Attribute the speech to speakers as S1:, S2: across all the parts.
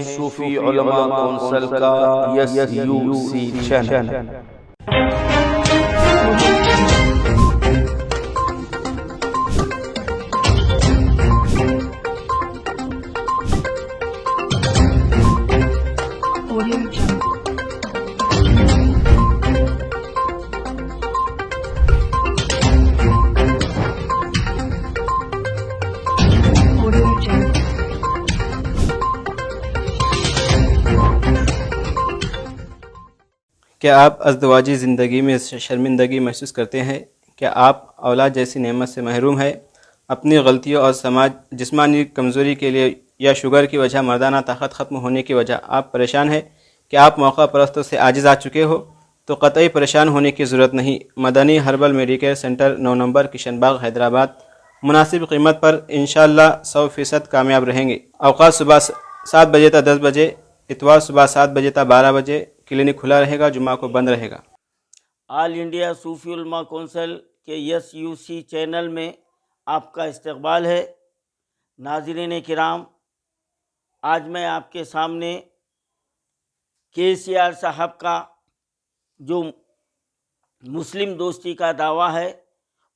S1: صوفی علماء کونسل کا SUC channel.
S2: کیا آپ ازدواجی زندگی میں شرمندگی محسوس کرتے ہیں؟ کیا آپ اولاد جیسی نعمت سے محروم ہیں؟ اپنی غلطیوں اور جسمانی کمزوری کے لیے یا شوگر کی وجہ مردانہ طاقت ختم ہونے کی وجہ آپ پریشان ہیں؟ کیا آپ موقع پرستوں سے عاجز آ چکے ہو؟ تو قطعی پریشان ہونے کی ضرورت نہیں۔ Madni herbal medical centre 9 number Kishan Bagh Hyderabad مناسب قیمت پر انشاءاللہ 100% کامیاب رہیں گے۔ اوقات صبح 7 بجے تا 10 بجے، اتوار صبح 7 بجے تا 12 بجے کلینک کھلا رہے گا، جمعہ کو بند رہے گا۔
S3: آل انڈیا صوفی علماء کونسل کے SUC چینل میں آپ کا استقبال ہے۔ ناظرین کرام، آج میں آپ کے سامنے KCR صاحب کا جو مسلم دوستی کا دعویٰ ہے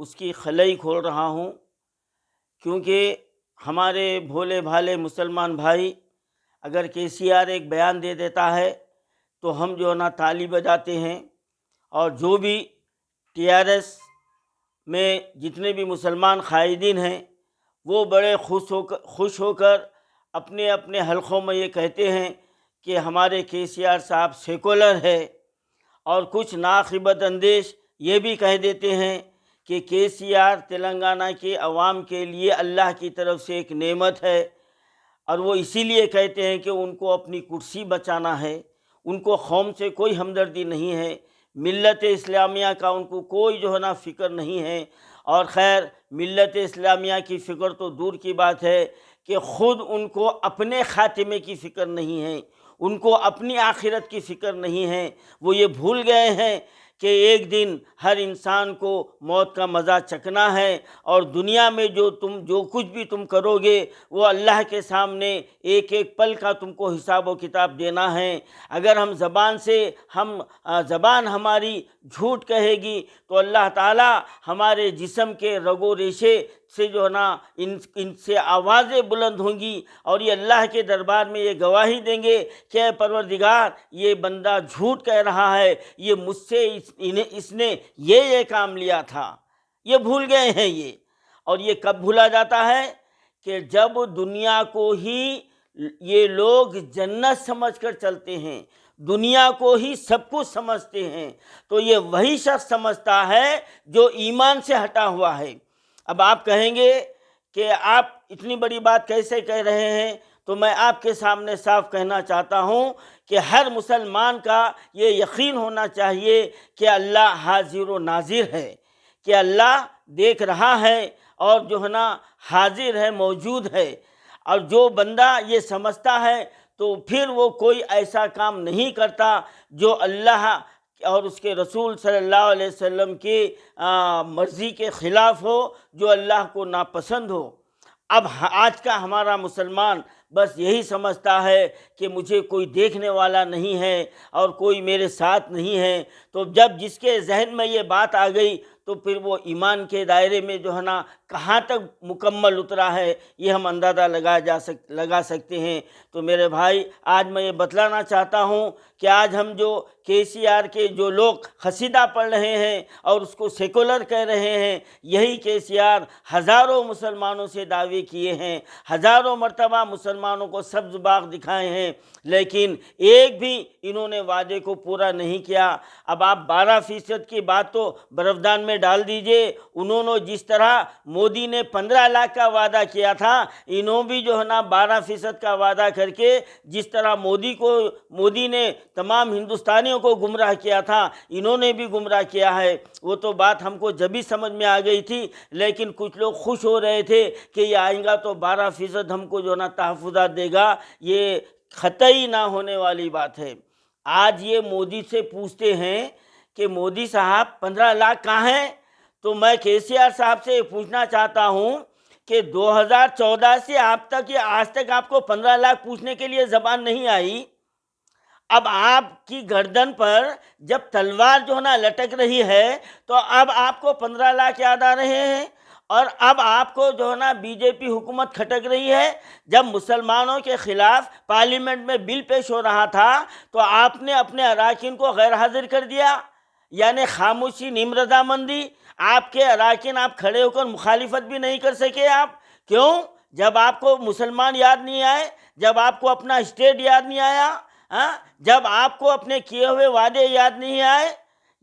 S3: اس کی خلائی کھول رہا ہوں، کیونکہ ہمارے بھولے بھالے مسلمان بھائی اگر KCR ایک بیان دے دیتا ہے تو ہم جو ہے نا تالی بجاتے ہیں، اور جو بھی TRS میں جتنے بھی مسلمان قائدین ہیں وہ بڑے خوش ہو کر اپنے اپنے حلقوں میں یہ کہتے ہیں کہ ہمارے KCR صاحب سیکولر ہے، اور کچھ ناخبت اندیش یہ بھی کہہ دیتے ہیں کہ KCR تلنگانہ کے عوام کے لیے اللہ کی طرف سے ایک نعمت ہے، اور وہ اسی لیے کہتے ہیں کہ ان کو اپنی کرسی بچانا ہے، ان کو قوم سے کوئی ہمدردی نہیں ہے، ملت اسلامیہ کا ان کو کوئی جو ہے نا فکر نہیں ہے۔ اور خیر، ملت اسلامیہ کی فکر تو دور کی بات ہے کہ خود ان کو اپنے خاتمے کی فکر نہیں ہے، ان کو اپنی آخرت کی فکر نہیں ہے۔ وہ یہ بھول گئے ہیں کہ ایک دن ہر انسان کو موت کا مزہ چکھنا ہے، اور دنیا میں جو کچھ بھی تم کرو گے وہ اللہ کے سامنے ایک ایک پل کا تم کو حساب و کتاب دینا ہے۔ اگر زبان ہماری جھوٹ کہے گی تو اللہ تعالی ہمارے جسم کے رگ و ریشے سے جو ہے نا ان سے آوازیں بلند ہوں گی، اور یہ اللہ کے دربار میں یہ گواہی دیں گے کہ اے پروردگار، یہ بندہ جھوٹ کہہ رہا ہے، یہ مجھ سے اس نے یہ کام لیا تھا۔ یہ بھول گئے ہیں یہ۔ اور یہ کب بھولا جاتا ہے؟ کہ جب دنیا کو ہی یہ لوگ جنت سمجھ کر چلتے ہیں، دنیا کو ہی سب کچھ سمجھتے ہیں، تو یہ وہی شخص سمجھتا ہے جو ایمان سے ہٹا ہوا ہے۔ اب آپ کہیں گے کہ آپ اتنی بڑی بات کیسے کہہ رہے ہیں؟ تو میں آپ کے سامنے صاف کہنا چاہتا ہوں کہ ہر مسلمان کا یہ یقین ہونا چاہیے کہ اللہ حاضر و ناظر ہے، کہ اللہ دیکھ رہا ہے اور جو ہے نا حاضر ہے، موجود ہے۔ اور جو بندہ یہ سمجھتا ہے تو پھر وہ کوئی ایسا کام نہیں کرتا جو اللہ اور اس کے رسول صلی اللہ علیہ وسلم کی مرضی کے خلاف ہو، جو اللہ کو ناپسند ہو۔ اب آج کا ہمارا مسلمان بس یہی سمجھتا ہے کہ مجھے کوئی دیکھنے والا نہیں ہے اور کوئی میرے ساتھ نہیں ہے، تو جب جس کے ذہن میں یہ بات آ گئی تو پھر وہ ایمان کے دائرے میں جو ہے نا کہاں تک مکمل اترا ہے یہ ہم اندازہ لگا سکتے ہیں۔ تو میرے بھائی، آج میں یہ بتلانا چاہتا ہوں کہ آج ہم جو KCR کے جو لوگ قصیدہ پڑھ رہے ہیں اور اس کو سیکولر کہہ رہے ہیں، یہی KCR ہزاروں مسلمانوں سے دعوے کیے ہیں، ہزاروں مرتبہ مسلمانوں کو سبز باغ دکھائے ہیں، لیکن ایک بھی انہوں نے وعدے کو پورا نہیں کیا۔ اب آپ 12% کی بات تو برفدان میں ڈال دیجئے۔ انہوں نے جس طرح مودی نے 15 لاکھ کا وعدہ کیا تھا، انہوں بھی جو ہے نا 12% کا وعدہ کر کے جس طرح مودی نے تمام ہندوستانیوں کو گمراہ کیا تھا، انہوں نے بھی گمراہ کیا ہے۔ وہ تو بات ہم کو جبھی سمجھ میں آ گئی تھی، لیکن کچھ لوگ خوش ہو رہے تھے کہ یہ آئیں گا تو 12% ہم کو جو ہے نا تحفظات دے گا۔ یہ قطعی نہ ہونے والی بات ہے۔ آج یہ مودی سے پوچھتے ہیں کہ مودی صاحب 15 لاکھ کہاں ہیں؟ تو میں KCR صاحب سے پوچھنا چاہتا ہوں کہ 2014 سے آپ تک یا آج تک آپ کو 15 لاکھ پوچھنے کے لیے زبان نہیں آئی. اب آپ کی گردن پر جب تلوار جو ہے نا لٹک رہی ہے تو اب آپ کو 15 لاکھ یاد آ رہے ہیں. اور اب آپ کو جو ہے نا بی جے پی حکومت کھٹک رہی ہے. جب مسلمانوں کے خلاف پارلیمنٹ میں بل پیش ہو رہا تھا تو آپ نے اپنے اراکین کو غیر حاضر کر دیا، یعنی خاموشی، نیم رضامندی. آپ کے اراکین آپ کھڑے ہو کر مخالفت بھی نہیں کر سکے. آپ کیوں؟ جب آپ کو مسلمان یاد نہیں آئے، جب آپ کو اپنا اسٹیٹ یاد نہیں آیا، جب آپ کو اپنے کیے ہوئے وعدے یاد نہیں آئے.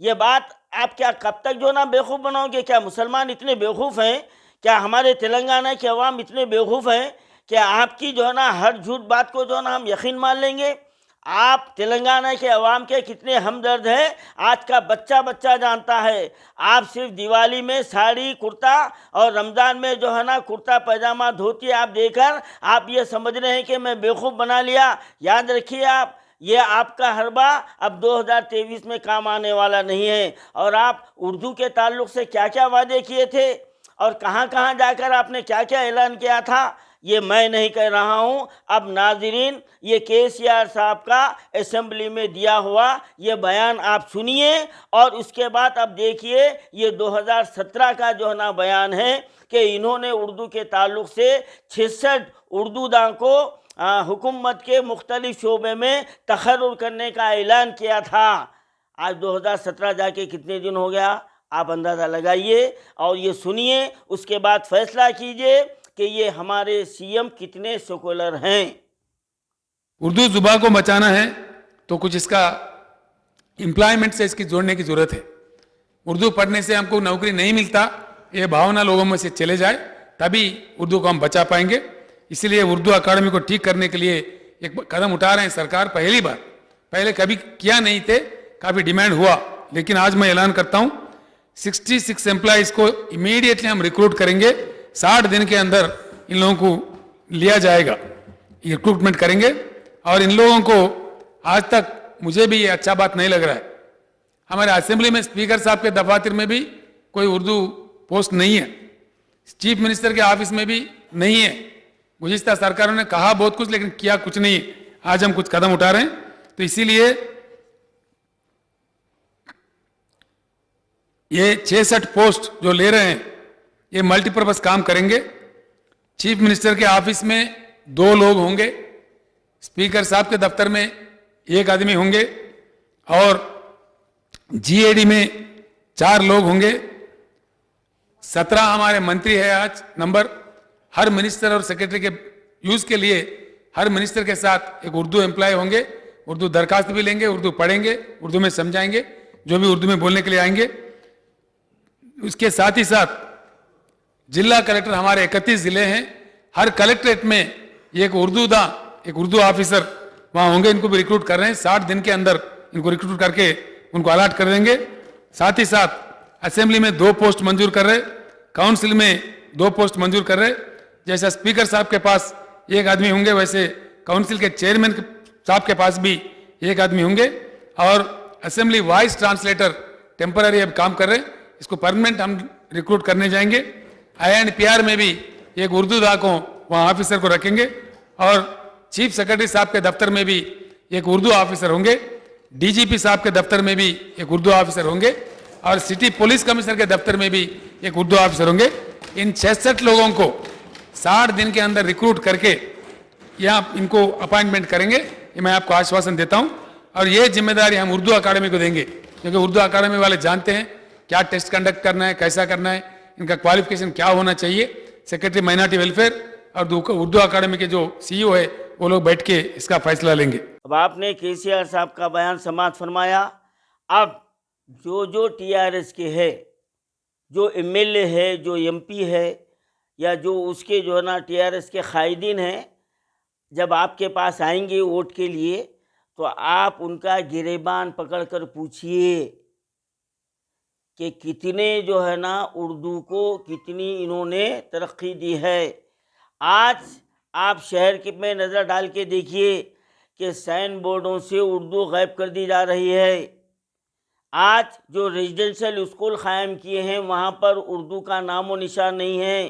S3: یہ بات آپ کیا کب تک جو ہے نا بیوقوف بناؤ گے؟ کیا مسلمان اتنے بیوقوف ہیں؟ کیا ہمارے تلنگانہ کے عوام اتنے بیوقوف ہیں کہ آپ کی جو ہے نا ہر جھوٹ بات کو جو ہے نا ہم یقین مان لیں گے؟ آپ تلنگانہ کے عوام کے کتنے ہمدرد ہیں آج کا بچہ جانتا ہے. آپ صرف دیوالی میں ساڑی کرتا اور رمضان میں جو ہے نا کرتا پیجامہ دھوتی آپ دے کر آپ یہ سمجھ رہے ہیں کہ میں بیوقوف بنا لیا. یاد رکھیے آپ، یہ آپ کا حربہ اب 2023 میں کام آنے والا نہیں ہے. اور آپ اردو کے تعلق سے کیا کیا وعدے کیے تھے اور کہاں کہاں جا کر آپ نے کیا کیا اعلان کیا تھا، یہ میں نہیں کہہ رہا ہوں. اب ناظرین، یہ KCR صاحب کا اسمبلی میں دیا ہوا یہ بیان آپ سنیے اور اس کے بعد اب دیکھیے یہ 2017 کا جو ہے نا بیان ہے کہ انہوں نے اردو کے تعلق سے 66 اردو داں کو حکومت کے مختلف شعبے میں تقرر کرنے کا اعلان کیا تھا. آج 2017 جا کے کتنے دن ہو گیا آپ اندازہ لگائیے اور یہ سنیے، اس کے بعد فیصلہ کیجئے کہ یہ ہمارے CM کتنے سیکولر ہیں.
S4: اردو زبان کو بچانا ہے تو کچھ اس کا امپلائمنٹ سے اس کی جوڑنے کی ضرورت ہے. اردو پڑھنے سے ہم کو نوکری نہیں ملتا، یہ بھاونا لوگوں میں سے چلے جائے تبھی اردو کو ہم بچا پائیں گے. اسی لیے اردو اکیڈمی کو ٹھیک کرنے کے لیے ایک قدم اٹھا رہے ہیں سرکار. پہلی بار، پہلے کبھی کیا نہیں تھے، کافی ڈیمانڈ ہوا، لیکن آج میں اعلان کرتا ہوں 66 امپلائیز کو امیڈیٹلی ہم ریکروٹ کریں گے. 60 دن کے اندر ان لوگوں کو لیا جائے گا، ریکروٹمنٹ کریں گے. اور ان لوگوں کو آج تک مجھے بھی یہ اچھا بات نہیں لگ رہا ہے، ہمارے اسمبلی میں اسپیکر صاحب کے دفاتر میں بھی کوئی اردو پوسٹ نہیں ہے، چیف منسٹر کے آفس میں بھی نہیں ہے. گزشتہ سرکاروں نے کہا بہت کچھ لیکن کیا کچھ نہیں ہے. آج ہم کچھ قدم اٹھا رہے ہیں تو اسی لیے یہ 66 پوسٹ جو لے رہے ہیں یہ ملٹی پرپز کام کریں گے. چیف منسٹر کے آفس میں 2 لوگ ہوں گے، اسپیکر صاحب کے دفتر میں 1 آدمی ہوں گے اور GAD میں 4 لوگ ہوں گے. 17 ہمارے منتری ہے آج نمبر. ہر منسٹر اور سیکرٹری کے یوز کے لیے ہر منسٹر کے ساتھ ایک اردو امپلائی ہوں گے. اردو درخواست بھی لیں گے، اردو پڑھیں گے، اردو میں سمجھائیں گے جو بھی اردو میں بولنے کے لیے آئیں گے. اس کے ساتھ ہی ساتھ ضلع کلیکٹر ہمارے 31 ضلع ہیں، ہر کلیکٹریٹ میں ایک اردو داں، ایک اردو آفیسر وہاں ہوں گے. ان کو بھی ریکروٹ کر رہے ہیں، 60 دن کے اندر ان کو ریکروٹ کر کے ان کو الاٹ کر دیں گے. ساتھ ہی ساتھ اسمبلی میں 2 پوسٹ منظور کر رہے، کاؤنسل میں 2 پوسٹ منظور کر رہے. جیسا اسپیکر صاحب کے پاس 1 آدمی ہوں گے ویسے کاؤنسل کے چیئرمین صاحب کے پاس بھی 1 آدمی ہوں گے. اور اسمبلی وائس ٹرانسلیٹر ٹیمپرری اب کام کر رہے، اس کو پرمننٹ ہم ریکروٹ کرنے جائیں گے. INPR میں بھی ایک اردو داں کو وہاں آفیسر کو رکھیں گے اور چیف سیکرٹری صاحب کے دفتر میں بھی ایک اردو آفیسر ہوں گے. DGP صاحب کے دفتر میں بھی ایک اردو آفیسر ہوں گے اور سٹی پولیس کمشنر کے دفتر میں بھی ایک اردو آفیسر ہوں گے. ان 66 لوگوں کو 60 دن کے اندر ریکروٹ کر کے یہاں ان کو اپائنٹمنٹ کریں گے، یہ میں آپ کو آشواسن دیتا ہوں. اور یہ ذمہ داری ہم اردو اکیڈمی کو دیں گے کیونکہ اردو اکیڈمی والے جانتے ہیں کیا ٹیسٹ کنڈکٹ کرنا ہے، کیسا کرنا ہے، ان کا کوالیفیکیشن کیا ہونا چاہیے. سیکرٹری مائنارٹی ویلفیئر اور اردو اکیڈمی کے جو CEO ہے وہ لوگ بیٹھ کے اس کا فیصلہ لیں گے.
S3: اب آپ نے KCR صاحب کا بیان سماعت فرمایا. اب جو TRS کے ہے، جو MLA ہے، جو MP ہے یا جو اس کے جو ہے نا TRS کے قائدین ہیں، جب آپ کے پاس آئیں گے ووٹ کے لیے تو آپ ان کا گریبان پکڑ کر پوچھئے کہ کتنے جو ہے نا اردو کو کتنی انہوں نے ترقی دی ہے. آج آپ شہر میں نظر ڈال کے دیکھیے کہ سائن بورڈوں سے اردو غائب کر دی جا رہی ہے. آج جو ریزیڈنشل اسکول قائم کیے ہیں وہاں پر اردو کا نام و نشان نہیں ہے.